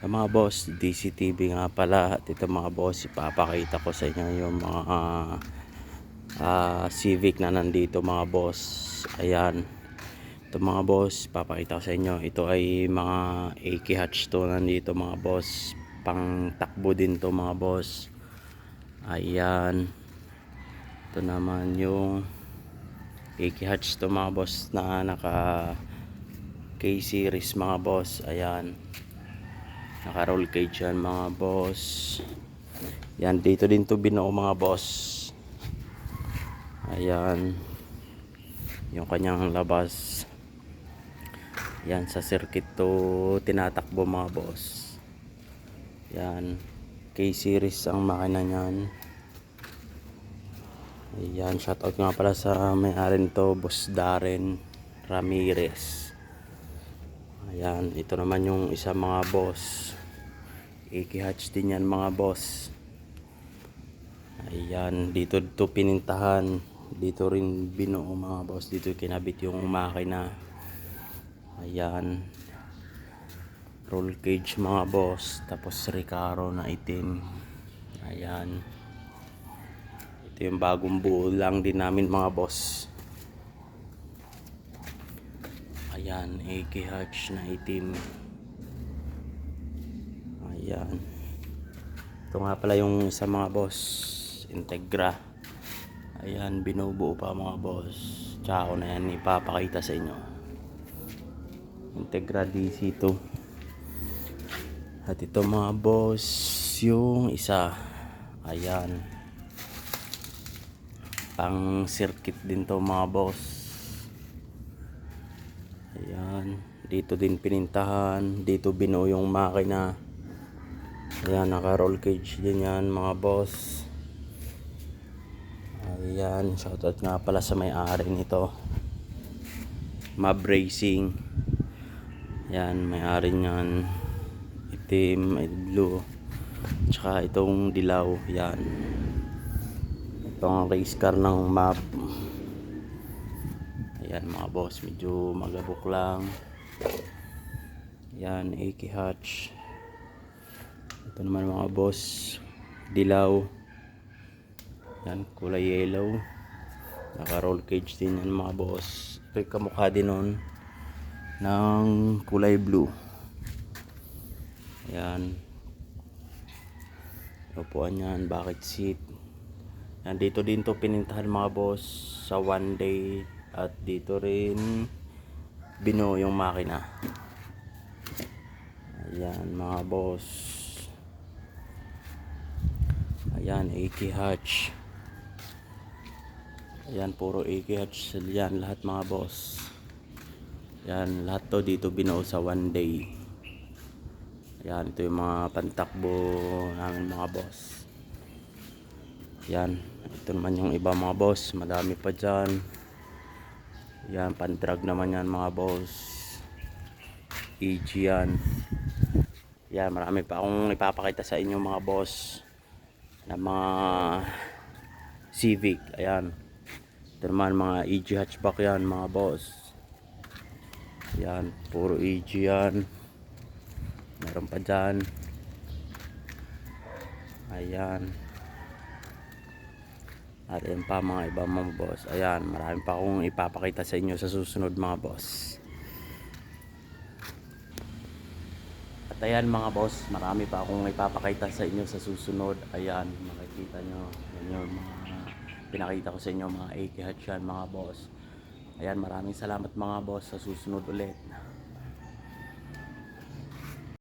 Mga boss, DCTV nga pala. At ito mga boss, ipapakita ko sa inyo yung mga Civic na nandito mga boss. Ayan, ito mga boss, ipapakita ko sa inyo. Ito ay mga AK hatch to nandito mga boss. Pang takbo din to mga boss. Ayan, ito naman yung AK hatch to mga boss na naka K-series mga boss. Ayan, naka roll cage yan mga boss. Yan, dito din to binuo mga boss. Ayan, yung kanyang labas. Yan, sa circuit to tinatakbo mga boss. Yan, K-series ang makina nyan. Ayan, shoutout nga pala sa may-ari nito, Boss Darren Ramirez. Ayan, ito naman yung isa mga boss. AK hatch din yan mga boss. Ayan, dito to pinintahan. Dito rin binuo mga boss. Dito kinabit yung makina. Ayan, roll cage mga boss. Tapos Recaro na itim. Ayan, ito yung bagong buo lang din namin mga boss. Ayan, AK hatch na itim. Ayan, ito nga pala yung isa mga boss, Integra. Ayan, binubuo pa mga boss. Tsaka na yan ipapakita sa inyo. Integra DC to. At ito mga boss, yung isa. Ayan, pang circuit din to mga boss. Ayan, dito din pinintahan. Dito binuo yung makina. Ayan, naka roll cage din yan mga boss. Ayan, shoutout nga pala sa may-ari nito, Mab Racing. Ayan, may-ari nyan, itim, blue, tsaka itong dilaw. Ayan, itong race car ng Mab. Ayan mga boss, medyo magabok lang. Ayan, AK hatch. Ito naman mga boss, dilaw. Yan, kulay yellow. Naka roll cage din yan mga boss. Ito yung kamukha din nun ng kulay blue. Ayan, upuan yan, bucket seat. Yan, dito din to pinintahan mga boss sa one day. At dito rin binuo yung makina. Ayan mga boss. Ayan, AK hatch. Ayan, puro AK hatch yan lahat mga boss. Ayan, lahat to dito binuo sa one day. Ayan, ito yung mga pantakbo namin mga boss. Ayan, ito naman yung iba mga boss. Madami pa dyan. Ayan, pandrag naman yan mga boss. EG yan. Ayan, marami pa akong ipapakita sa inyo mga boss na mga Civic. Ayan, ito naman mga EG hatchback yan mga boss. Ayan, puro EG yan. Meron pa dyan. Ayan, at yan pa mga iba mga boss. Ayan, marami pa akong ipapakita sa inyo sa susunod mga boss. At ayan mga boss, marami pa akong ipapakita sa inyo sa susunod. Ayan, makikita nyo yan yung mga pinakita ko sa inyo, mga AK hatch yan mga boss. Ayan, maraming salamat mga boss. Sa susunod ulit.